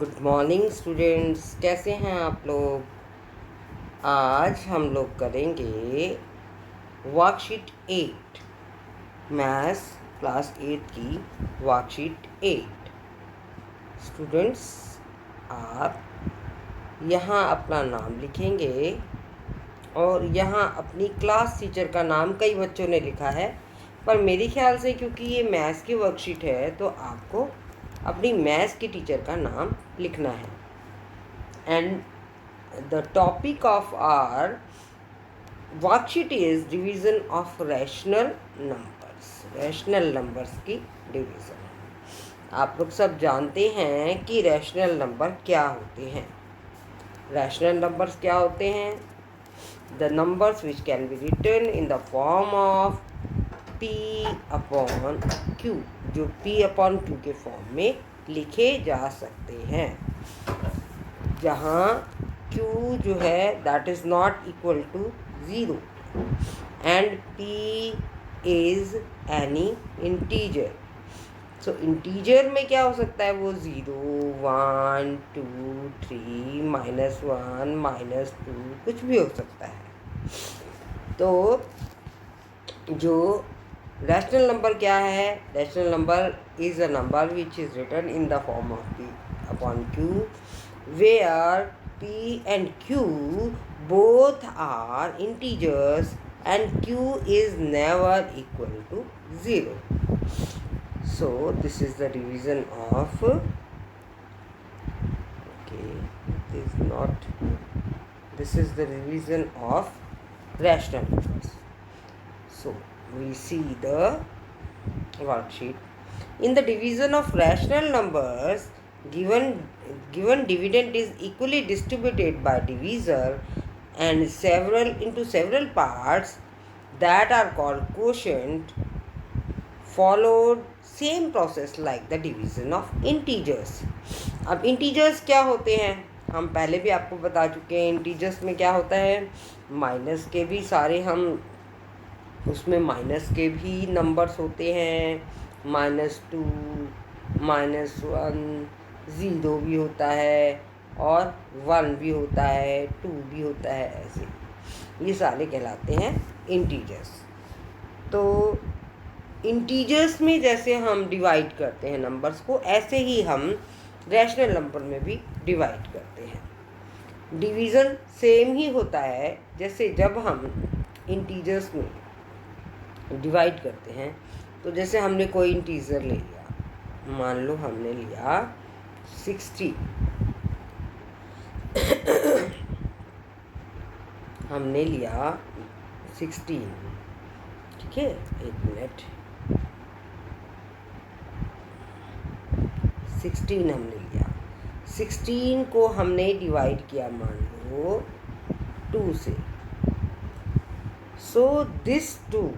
Good morning students, कैसे हैं आप लोग। आज हम लोग करेंगे वर्कशीट 8, मैथ्स क्लास 8 की वर्कशीट 8। स्टूडेंट्स, आप यहाँ अपना नाम लिखेंगे और यहाँ अपनी क्लास टीचर का नाम कई बच्चों ने लिखा है, पर मेरे ख्याल से क्योंकि ये मैथ्स की वर्कशीट है तो आपको अपनी मैथ्स की टीचर का नाम लिखना है। And the topic of our worksheet is division of rational numbers की डिवीज़न। आप लोग सब जानते हैं कि रैशनल नंबर क्या होते हैं। रैशनल नंबर्स क्या होते हैं? The numbers which can be written in the form of P upon Q, जो P अपॉन Q के फॉर्म में लिखे जा सकते हैं, जहाँ Q जो है that is not equal to 0 and P is any integer. So integer में क्या हो सकता है? वो 0, 1, 2, 3, -1, -2 कुछ भी हो सकता है। तो जो रैशनल नंबर क्या है? Rational number is a number which is written in the form of P upon Q, where P and Q both are integers and Q is never equal to 0. So this is the division of this is the division of rational numbers. So we see the worksheet. In the division of rational numbers, given dividend is equally distributed by divisor and into several parts that are called quotient, followed same process like the division of integers. अब integers क्या होते हैं? हम पहले भी आपको बता चुके हैं। इंटीजर्स में क्या होता है? माइनस के भी सारे हम उसमें माइनस के भी नंबर्स होते हैं, -2, -1, 0 भी होता है और 1 भी होता है, 2 भी होता है। ऐसे ये सारे कहलाते हैं इंटीजर्स। तो इंटीजर्स में जैसे हम डिवाइड करते हैं नंबर्स को, ऐसे ही हम रैशनल नंबर में भी डिवाइड करते हैं। डिवीज़न सेम ही होता है। जैसे जब हम इंटीजर्स में डिवाइड करते हैं, तो जैसे हमने कोई इंटीजर ले लिया, मान लो हमने लिया 60 हमने लिया 16, ठीक है, एक मिनट, 16 हमने लिया। 16 को हमने डिवाइड किया मान लो 2 से। So this 2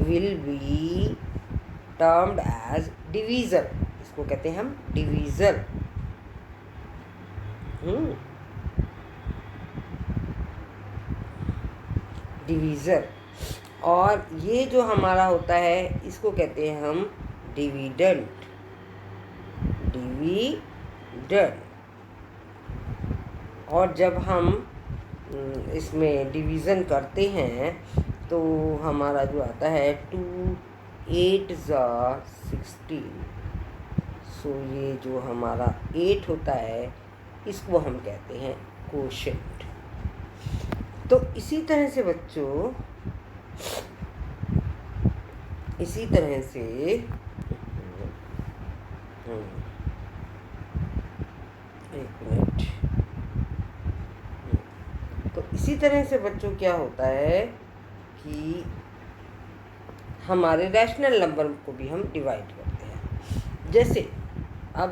will be termed as divisor. इसको कहते हैं हम डिवीज़र। डिवीज़र। और ये जो हमारा होता है इसको कहते हैं हम डिविडेंड। और जब हम इसमें डिवीज़न करते हैं तो हमारा जो आता है 2 8 16। सो ये जो हमारा 8 होता है इसको हम कहते हैं कोशेंट। तो इसी तरह से बच्चों, इसी तरह से एक मिनट, तो इसी तरह से बच्चों क्या होता है कि हमारे रैशनल नंबर को भी हम डिवाइड करते हैं। जैसे अब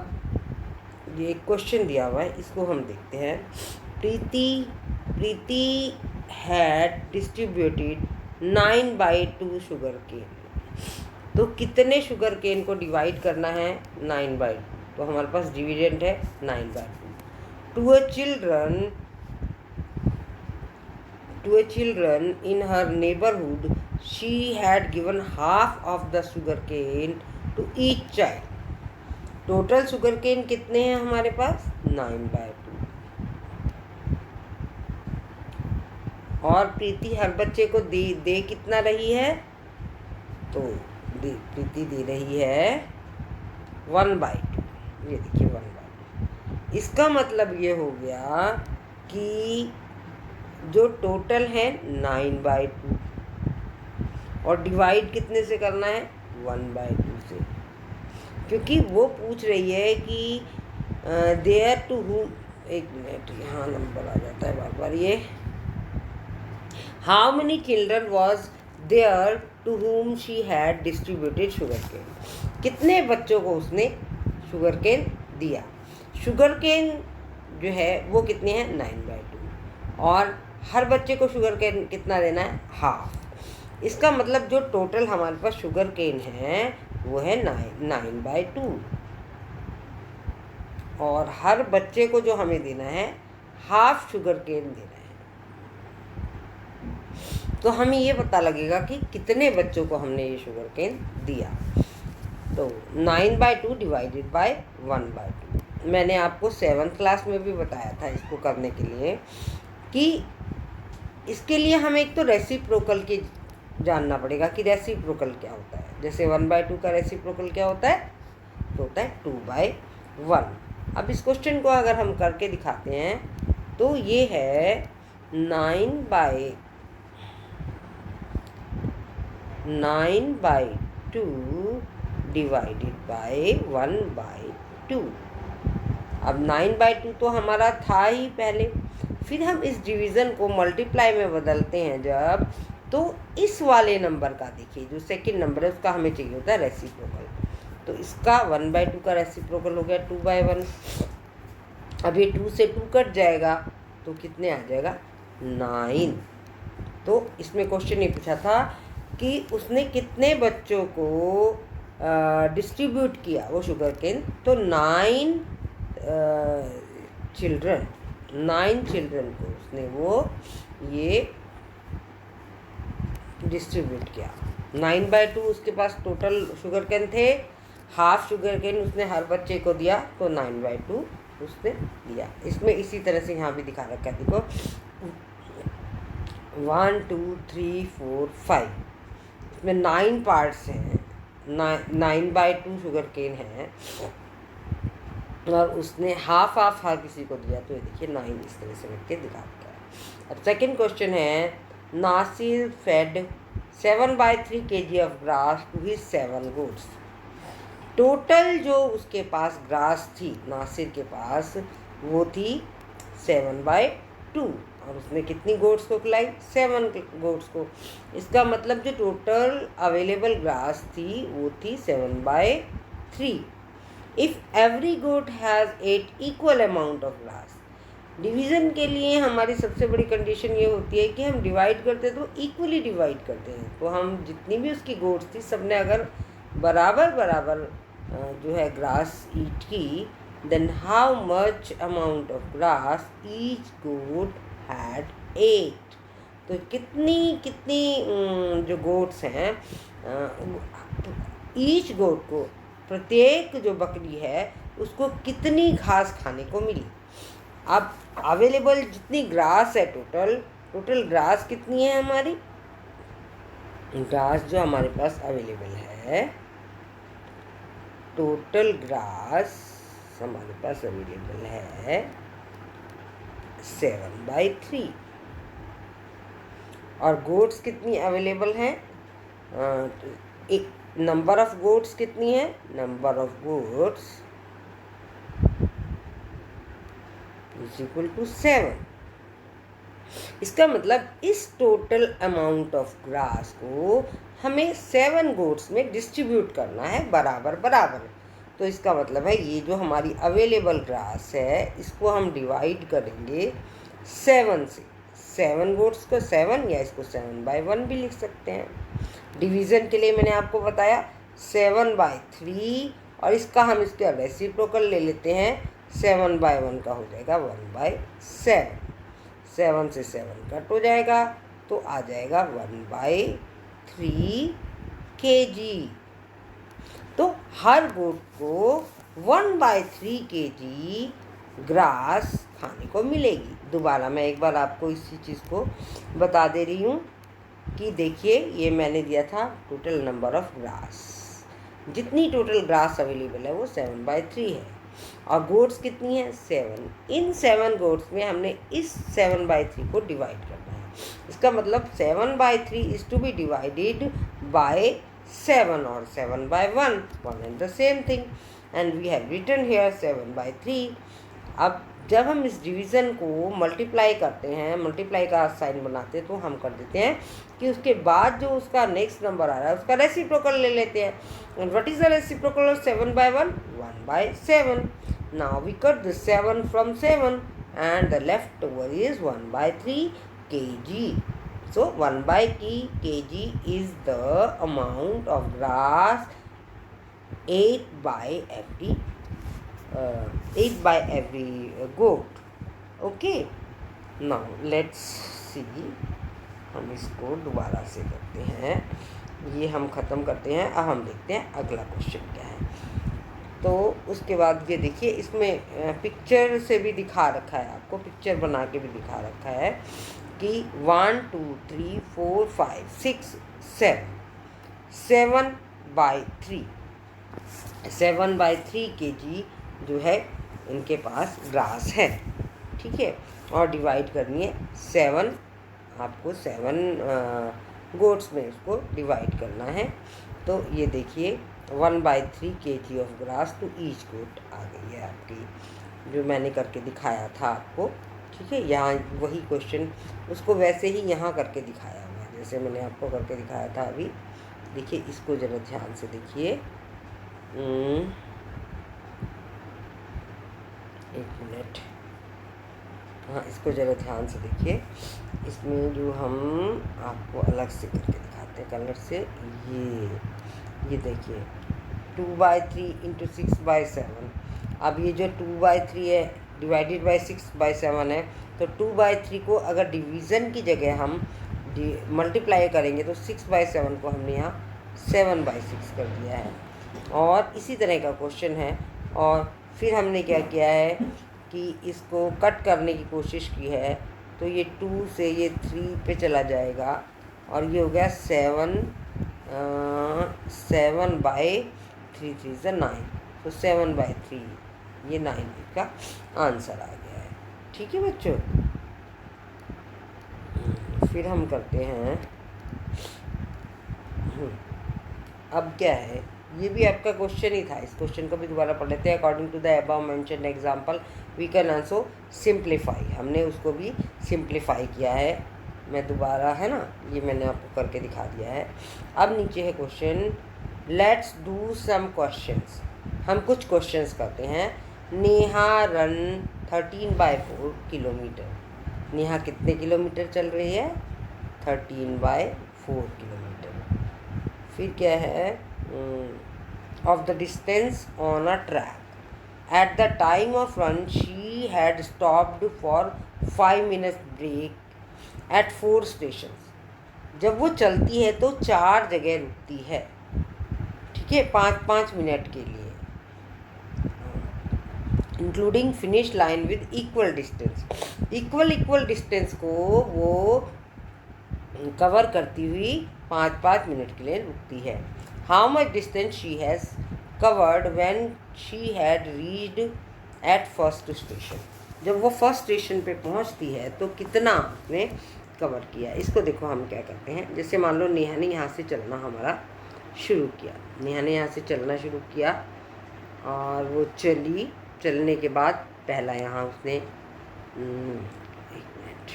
ये क्वेश्चन दिया हुआ है, इसको हम देखते हैं। प्रीति हैड डिस्ट्रीब्यूटेड 9/2 शुगर केन। तो कितने शुगर केन को डिवाइड करना है? 9/2। तो हमारे पास डिविडेंड है 9/2। To a children in her neighborhood, she had given half of the sugar cane to each child. Total sugar cane कितने हैं हमारे पास? 9/2। और प्रीति हर बच्चे को दे कितना रही है? तो प्रीति दे रही है 1/2। ये देखिए 1/2। इसका मतलब ये हो गया कि जो टोटल है 9/2 और डिवाइड कितने से करना है? 1/2 से, क्योंकि वो पूछ रही है कि देयर टू हुम, एक मिनट यहाँ नंबर आ जाता है बार बार ये, how many children was there to whom she had distributed sugar cane. कितने बच्चों को उसने शुगर केन दिया? शुगर केन जो है वो कितने हैं? 9/2। और हर बच्चे को शुगर केन कितना देना है? हाफ। इसका मतलब जो टोटल हमारे पास शुगर केन है वो है 9/2 और हर बच्चे को जो हमें देना है हाफ शुगर केन देना है। तो हमें ये पता लगेगा कि कितने बच्चों को हमने ये शुगर केन दिया। तो 9/2 डिवाइडेड बाय 1/2। मैंने आपको 7th क्लास में भी बताया था इसको करने के लिए कि इसके लिए हमें एक तो रेसिप्रोकल की जानना पड़ेगा कि रेसिप्रोकल क्या होता है। जैसे 1/2 का रेसिप्रोकल क्या होता है? तो होता है 2/1। अब इस क्वेश्चन को अगर हम करके दिखाते हैं तो ये है 9/2 डिवाइडेड बाय 1/2। अब 9/2 तो हमारा था ही पहले, फिर हम इस डिवीज़न को मल्टीप्लाई में बदलते हैं जब, तो इस वाले नंबर का देखिए जो सेकंड नंबर है उसका हमें चाहिए होता है रेसिप्रोकल। तो इसका 1/2 का रेसिप्रोकल हो गया 2/1। अब ये 2 से 2 कट जाएगा तो कितने आ जाएगा? 9। तो इसमें क्वेश्चन ये पूछा था कि उसने कितने बच्चों को डिस्ट्रीब्यूट किया वो शुगर केन। तो 9 चिल्ड्रन को उसने वो ये डिस्ट्रीब्यूट किया। 9/2 उसके पास टोटल शुगर केन थे, हाफ शुगर केन उसने हर बच्चे को दिया, तो 9/2 उसने दिया। इसमें इसी तरह से यहाँ भी दिखा रखा है, देखो 1 2 3 4 5, इसमें 9 पार्ट्स हैं। 9/2 शुगर केन है और उसने हाफ हर किसी को दिया, तो ये देखिए 9 इस तरह से लिख के दिखा रखा है। अब सेकेंड क्वेश्चन है, Nasir fed 7/3 kg of grass to his 7 goats. Total जो उसके पास ग्रास थी नासिर के पास वो थी 7/2 और उसने कितनी गोट्स को खिलाई? 7 गोट्स को। इसका मतलब जो टोटल अवेलेबल ग्रास थी वो थी 7/3। If every goat has 8 equal amount of grass. Division के लिए हमारी सबसे बड़ी कंडीशन ये होती है कि हम डिवाइड करते तो इक्वली डिवाइड करते हैं। तो हम जितनी भी उसकी गोट्स थी सबने अगर बराबर जो है ग्रास ईट की, then how much amount of grass each goat had 8। तो कितनी जो गोट्स हैं, ईच गोट को, प्रत्येक जो बकरी है उसको कितनी घास खाने को मिली। अब अवेलेबल जितनी ग्रास है टोटल ग्रास कितनी है हमारी? ग्रास जो हमारे पास अवेलेबल है, टोटल ग्रास हमारे पास अवेलेबल है 7/3 और गोट्स कितनी अवेलेबल है? एक नंबर ऑफ गोट्स कितनी है? Number of goats is equal to 7। इसका मतलब इस टोटल अमाउंट ऑफ ग्रास को हमें 7 गोट्स में डिस्ट्रीब्यूट करना है बराबर। तो इसका मतलब है ये जो हमारी अवेलेबल ग्रास है इसको हम डिवाइड करेंगे 7 से। 7 गोट्स को 7 या इसको 7/1 भी लिख सकते हैं। डिवीज़न के लिए मैंने आपको बताया 7/3 और इसका हम इसका रेसिप्रोकल ले लेते हैं, 7/1 का हो जाएगा 1/7। 7 से 7 कट हो जाएगा तो आ जाएगा 1/3 kg। तो हर गोट को 1/3 kg ग्रास खाने को मिलेगी। दोबारा मैं एक बार आपको इसी चीज़ को बता दे रही हूँ कि देखिए, ये मैंने दिया था टोटल नंबर ऑफ ग्रास, जितनी टोटल ग्रास अवेलेबल है वो 7/3 है, और गोट्स कितनी है 7। इन 7 गोट्स में हमने इस 7/3 को डिवाइड करना है। इसका मतलब 7/3 is to be divided by 7 और 7/1, one and the same thing, and we have written here 7/3। अब जब हम इस डिवीज़न को मल्टीप्लाई करते हैं, मल्टीप्लाई का साइन बनाते हैं, तो हम कर देते हैं कि उसके बाद जो उसका नेक्स्ट नंबर आ रहा है उसका रेसिप्रोकल ले लेते हैं। And what is the reciprocal of 7/1? 1/7। Now we cut the 7 from 7 and the left over is 1/3 kg. So 1/kg is the amount of grass ate by every goat. Okay, now let's see, हम इसको दोबारा से करते हैं, ये हम ख़त्म करते हैं। अब हम देखते हैं अगला क्वेश्चन क्या है। तो उसके बाद ये देखिए, इसमें पिक्चर से भी दिखा रखा है, आपको पिक्चर बना के भी दिखा रखा है कि 1 2 3 4 5 6 7 7/3 7/3 kg जो है इनके पास ग्रास है, ठीक है, और डिवाइड करनी है 7, आपको 7 गोट्स में उसको डिवाइड करना है। तो ये देखिए 1/3 kg of grass to each goat आ गई है आपकी, जो मैंने करके दिखाया था आपको, ठीक है। यहाँ वही क्वेश्चन उसको वैसे ही यहाँ करके दिखाया हुआ है जैसे मैंने आपको करके दिखाया था अभी। देखिए, इसको ज़रा ध्यान से देखिए, एक मिनट, हाँ, इसको ज़रा ध्यान से देखिए। इसमें जो हम आपको अलग से करके दिखाते हैं कलर से, ये देखिए 2/3 इंटू 6/7। अब ये जो 2/3 है डिवाइडेड बाई 6/7 है, तो 2/3 को अगर डिवीज़न की जगह हम मल्टीप्लाई करेंगे तो 6/7 को हमने यहाँ 7/6 कर दिया है। और इसी तरह का क्वेश्चन है, और फिर हमने क्या किया है कि इसको कट करने की कोशिश की है, तो ये 2 से ये 3 पे चला जाएगा, और ये हो गया 7/3 3 is 9, तो 7/3 ये 9 का आंसर आ गया है, ठीक है बच्चों। फिर हम करते हैं, अब क्या है, ये भी आपका क्वेश्चन ही था, इस क्वेश्चन को भी दोबारा पढ़ लेते हैं। According to the above mentioned example we can also simplify, हमने उसको भी सिंप्लीफाई किया है। मैं दोबारा, है ना, ये मैंने आपको करके दिखा दिया है। अब नीचे है question, let's do some questions, हम कुछ क्वेश्चंस करते हैं। नेहा रन 13/4 किलोमीटर, नेहा कितने किलोमीटर चल रही है 13/4 किलोमीटर। फिर क्या है, of the distance on a track. At the time of run, she had stopped for 5 minutes break at 4 stations. जब वो चलती है तो 4 जगह रुकती है, ठीक है, 5-5 मिनट के लिए, including finish line with equal distance. Equal distance को वो कवर करती हुई 5-5 मिनट के लिए रुकती है। How much distance she has covered when she had reached at first station? जब वो फर्स्ट स्टेशन पे पहुंचती है तो कितना उसने कवर किया। इसको देखो, हम क्या करते हैं, जैसे मान लो नेहा ने यहाँ से चलना हमारा शुरू किया, नेहा ने यहाँ से चलना शुरू किया, और वो चली, चलने के बाद पहला यहाँ उसने एक मिनट,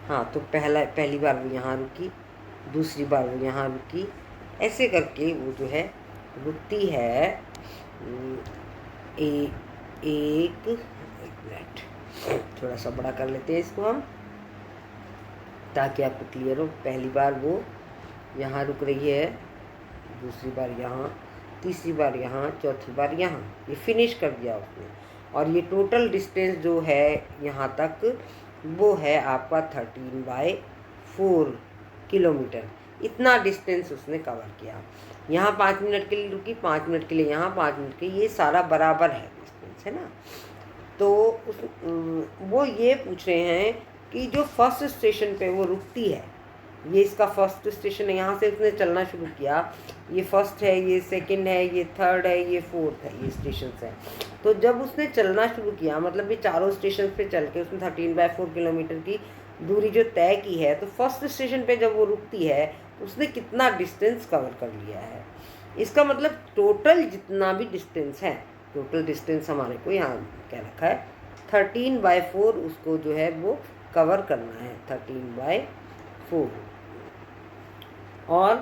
हाँ, तो पहली बार वो यहाँ रुकी, दूसरी बार वो यहाँ रुकी, ऐसे करके वो जो है रुकती है। एक मिनट, थोड़ा सा बड़ा कर लेते हैं इसको हम, ताकि आपको क्लियर हो। पहली बार वो यहाँ रुक रही है, दूसरी बार यहाँ, तीसरी बार यहाँ, चौथी बार यहाँ, ये फिनिश कर दिया उसने। और ये टोटल डिस्टेंस जो है यहाँ तक वो है आपका 13/4 किलोमीटर। इतना डिस्टेंस उसने कवर किया। यहाँ 5 मिनट के लिए रुकी, 5 मिनट के लिए यहाँ, 5 मिनट के लिए, ये सारा बराबर है डिस्टेंस, है ना। तो वो ये पूछ रहे हैं कि जो फर्स्ट स्टेशन पे वो रुकती है, ये इसका फर्स्ट स्टेशन है, यहाँ से उसने चलना शुरू किया, ये फर्स्ट है, ये सेकंड है, ये थर्ड है, ये फोर्थ है, ये स्टेशन है। तो जब उसने चलना शुरू किया, मतलब ये चारों स्टेशन पे चल के उसने 13/4 किलोमीटर की दूरी जो तय की है, तो फर्स्ट स्टेशन पे जब वो रुकती है उसने कितना डिस्टेंस कवर कर लिया है। इसका मतलब टोटल जितना भी डिस्टेंस है, टोटल डिस्टेंस हमारे को यहाँ क्या रखा है 13/4, उसको जो है वो कवर करना है 13/4। और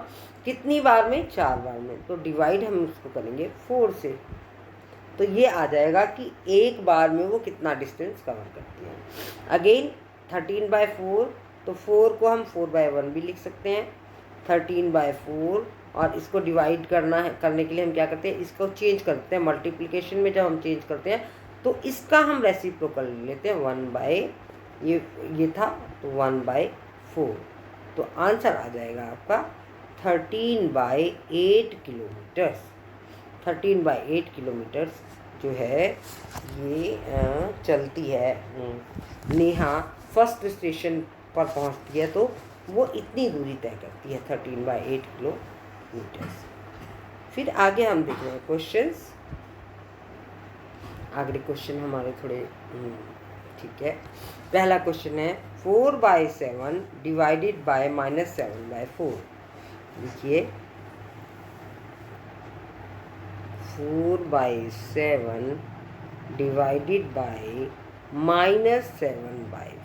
कितनी बार में? 4 बार में। तो डिवाइड हम उसको करेंगे 4 से, तो ये आ जाएगा कि एक बार में वो कितना डिस्टेंस कवर करती है। अगेन 13/4, तो 4 को हम 4/1 भी लिख सकते हैं, 13/4। और इसको डिवाइड करने के लिए हम क्या करते हैं, इसको चेंज करते हैं मल्टीप्लिकेशन में। जब हम चेंज करते हैं तो इसका हम रेसिप्रोकल ले लेते हैं 1/, ये था तो 1/4। तो आंसर आ जाएगा आपका 13/8 किलोमीटर्स। 13/8 किलोमीटर्स जो है ये चलती है नेहा। फर्स्ट स्टेशन पर पहुंचती है तो वो इतनी दूरी तय करती है 13/8 किलोमीटर्स। फिर आगे हम देख रहे हैं क्वेश्चंस। आगे क्वेश्चन हमारे थोड़े ठीक है। पहला क्वेश्चन है 4/7 डिवाइडेड बाय -7/4। देखिए 4/7 डिवाइडेड बाय -7/4।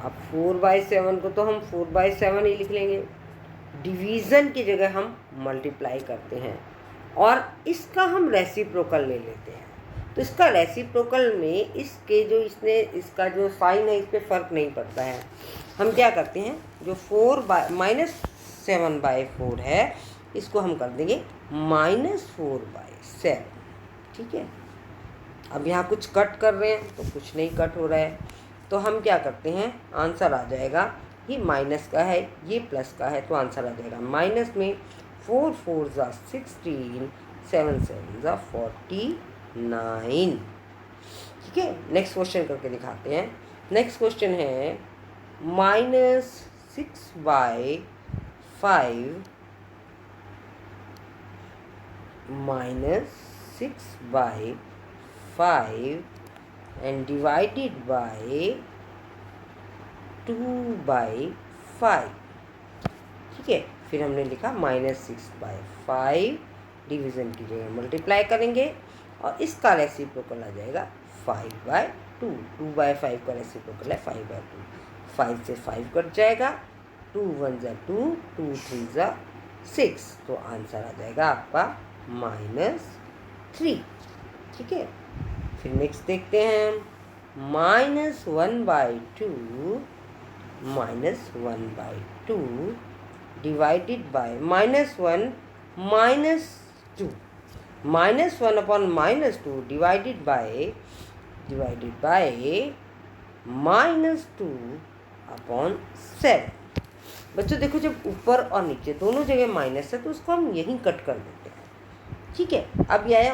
अब 4/7 को तो हम 4/7 ही लिख लेंगे, डिवीज़न की जगह हम मल्टीप्लाई करते हैं और इसका हम रेसिप्रोकल ले लेते हैं। तो इसका रेसिप्रोकल में इसके जो इसका जो साइन है इस पर फ़र्क नहीं पड़ता है। हम क्या करते हैं, जो -7/4 है इसको हम कर देंगे -4/7। ठीक है। अब यहाँ कुछ कट कर रहे हैं तो कुछ नहीं कट हो रहा है, तो हम क्या करते हैं, आंसर आ जाएगा, ये माइनस का है ये प्लस का है, तो आंसर आ जाएगा माइनस में 4 4 16, 7 7 49। ठीक है। नेक्स्ट क्वेश्चन करके दिखाते हैं। नेक्स्ट क्वेश्चन है -6/5 -6/5 and divided by 2/5। ठीक है। फिर हमने लिखा -6/5, डिवीज़न की जगह मल्टीप्लाई करेंगे और इसका रेसिप्रोकल आ जाएगा 5/2। 2/5 का रेसिप्रोकल है 5/2। 5 से 5 कट जाएगा, 2 1 ज़ा 2, 2 3 ज़ा 6, तो आंसर आ जाएगा आपका -3। ठीक है। फिर नेक्स्ट देखते हैं -1/2 डिवाइडेड बाय -1 -2। -1/-2 divided by -2/7। बच्चों देखो, जब ऊपर और नीचे दोनों जगह माइनस है तो उसको हम यहीं कट कर देते हैं। ठीक है। अब ये आया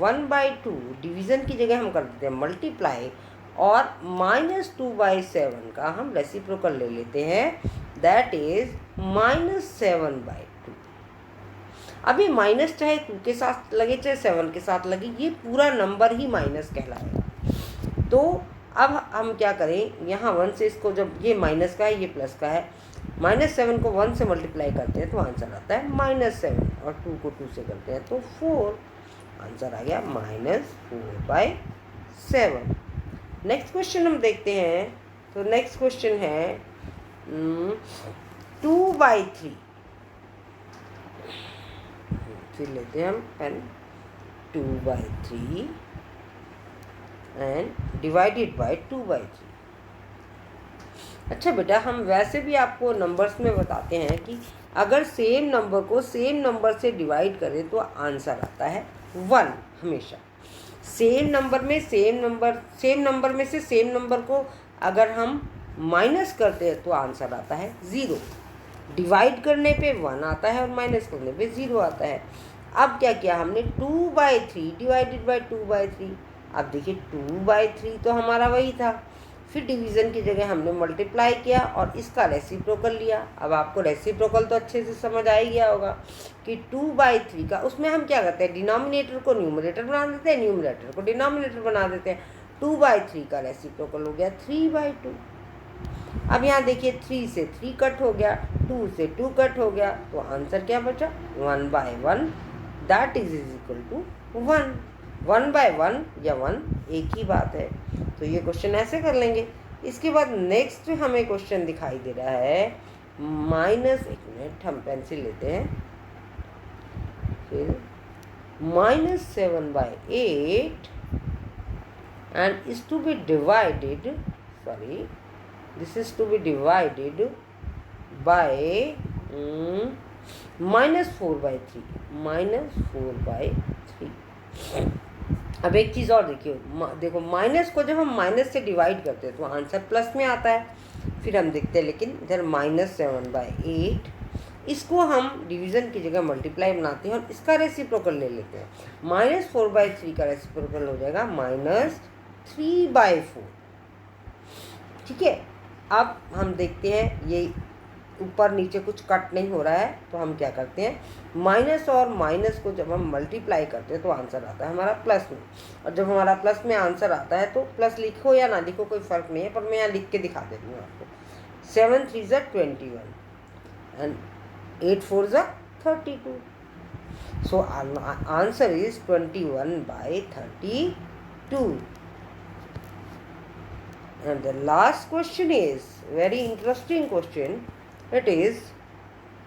1/2, डिवीज़न की जगह हम कर देते हैं मल्टीप्लाई और -2/7 का हम रेसिप्रोकल ले लेते हैं, दैट इज -7/2। अब ये माइनस चाहे 2 के साथ लगे चाहे 7 के साथ लगे, ये पूरा नंबर ही माइनस कहलाएगा। तो अब हम क्या करें, यहाँ 1 से इसको, जब ये माइनस का है ये प्लस का है, -7 को 1 से मल्टीप्लाई करते हैं तो आंसर आता है -7 और 2 को 2 से करते हैं तो 4। आंसर आ गया -4/7। नेक्स्ट क्वेश्चन हम देखते हैं। तो नेक्स्ट क्वेश्चन है 2/3। फिर लेते हैं हम पेन, 2/3 एंड डिवाइडेड बाय 2/3। अच्छा बेटा, हम वैसे भी आपको नंबर्स में बताते हैं कि अगर सेम नंबर को सेम नंबर से डिवाइड करें तो आंसर आता है 1 हमेशा। सेम नंबर में सेम नंबर को अगर हम माइनस करते हैं तो आंसर आता है 0। डिवाइड करने पे 1 आता है और माइनस करने पे 0 आता है। अब क्या किया हमने, 2/3 डिवाइडेड बाई 2/3। अब देखिए 2/3 तो हमारा वही था, फिर डिवीज़न की जगह हमने मल्टीप्लाई किया और इसका रेसिप्रोकल लिया। अब आपको रेसिप्रोकल तो अच्छे से समझ आ ही गया होगा कि 2/3 का, उसमें हम क्या करते हैं, डिनोमिनेटर को न्यूमरेटर बना देते हैं, न्यूमरेटर को डिनोमिनेटर बना देते हैं। 2/3 का रेसिप्रोकल हो गया 3/2। अब यहाँ देखिए 3 से 3 कट हो गया, 2 से 2 कट हो गया, तो आंसर क्या बचा, 1/1, दैट इज इक्वल टू 1। 1/1 या 1 एक ही बात है। तो ये क्वेश्चन ऐसे कर लेंगे। इसके बाद नेक्स्ट हमें क्वेश्चन दिखाई दे रहा है माइनस, एक मिनट हम पेंसिल लेते हैं, फिर -7/8 and is to be divided, sorry, this is to be divided by -4/3, -4/3। अब एक चीज़ और देखिए, देखो माइनस को जब हम माइनस से डिवाइड करते हैं तो आंसर प्लस में आता है। फिर हम देखते हैं, लेकिन इधर -7/8, इसको हम डिवीज़न की जगह मल्टीप्लाई बनाते हैं और इसका रेसिप्रोकल ले लेते हैं। -4/3 का रेसिप्रोकल हो जाएगा -3/4। ठीक है, अब हम देखते हैं ये ऊपर नीचे कुछ कट नहीं हो रहा है, तो हम क्या करते हैं, माइनस और माइनस को जब हम मल्टीप्लाई करते हैं तो आंसर आता है हमारा प्लस में। और जब हमारा प्लस में आंसर आता है तो प्लस लिखो या ना लिखो कोई फ़र्क नहीं है, पर मैं यहाँ लिख के दिखा देती हूँ आपको। 7 3 21 and 8 4 32। So answer is 21/32। And the last question is very interesting question. It is,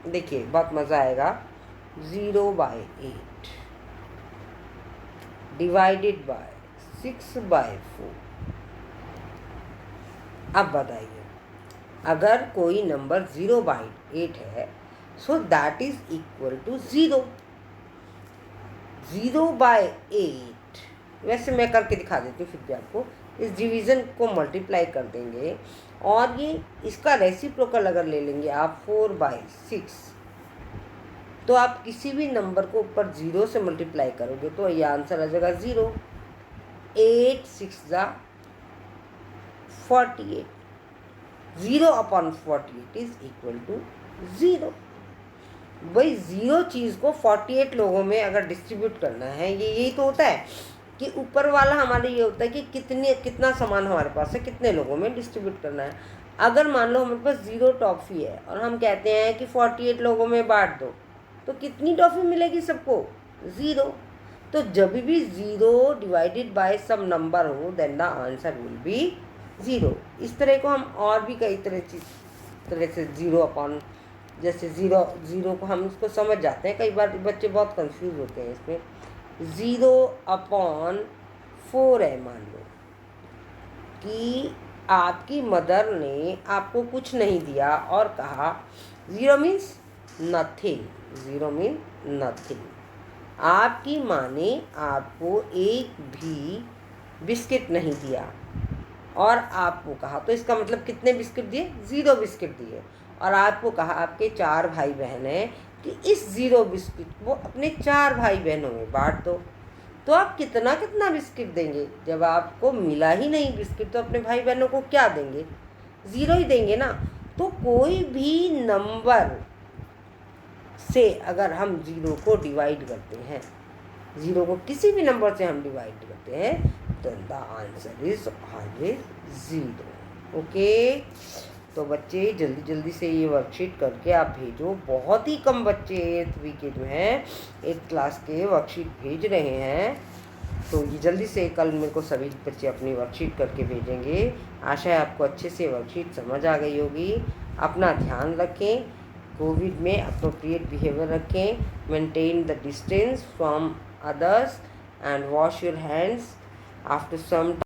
देखिए बहुत मज़ा आएगा, 0/8 डिवाइडेड बाय 6/4। अब बताइए, अगर कोई नंबर 0/8 है, so that is equal to 0। 0/8, वैसे मैं करके दिखा देती हूँ फिर भी आपको। इस डिवीज़न को मल्टीप्लाई कर देंगे और ये इसका रेसिप्रोकल अगर ले लेंगे आप 4/6, तो आप किसी भी नंबर को ऊपर 0 से मल्टीप्लाई करोगे तो ये आंसर आ जाएगा 0। 8 6 48, 0/48 इज इक्वल टू 0। भाई 0 चीज़ को 48 लोगों में अगर डिस्ट्रीब्यूट करना है, ये यही तो होता है कि ऊपर वाला हमारे ये होता है कि कितना सामान हमारे पास है, कितने लोगों में डिस्ट्रीब्यूट करना है। अगर मान लो हमारे पास 0 टॉफ़ी है और हम कहते हैं कि 48 लोगों में बांट दो, तो कितनी टॉफ़ी मिलेगी सबको, 0। तो जब भी 0 डिवाइडेड बाय सम नंबर हो, then the answer will be 0। इस तरह को हम और भी कई तरह से 0 जैसे 0 को हम इसको समझ जाते हैं। कई बार बच्चे बहुत कंफ्यूज होते हैं इसमें। 0/4 है, मान लो कि आपकी मदर ने आपको कुछ नहीं दिया और कहा 0 मीन्स नथिंग, 0 मीन नथिंग। आपकी माँ ने आपको एक भी बिस्किट नहीं दिया और आपको कहा, तो इसका मतलब कितने बिस्किट दिए, 0 बिस्किट दिए। और आपको कहा आपके 4 भाई बहन हैं कि इस 0 बिस्किट को अपने 4 भाई बहनों में बांट दो, तो आप कितना कितना बिस्किट देंगे। जब आपको मिला ही नहीं बिस्किट तो अपने भाई बहनों को क्या देंगे, 0 ही देंगे ना। तो कोई भी नंबर से अगर हम 0 को डिवाइड करते हैं, 0 को किसी भी नंबर से हम डिवाइड करते हैं, तो the answer is always 0। Okay, तो बच्चे जल्दी जल्दी से ये वर्कशीट करके आप भेजो। बहुत ही कम बच्चे 8th वीक के जो हैं 8th क्लास के वर्कशीट भेज रहे हैं, तो ये जल्दी से कल मेरे को सभी बच्चे अपनी वर्कशीट करके भेजेंगे। आशा है आपको अच्छे से वर्कशीट समझ आ गई होगी। अपना ध्यान रखें, कोविड में अप्रोप्रिएट बिहेवियर रखें, maintain the distance from others and wash your hands after some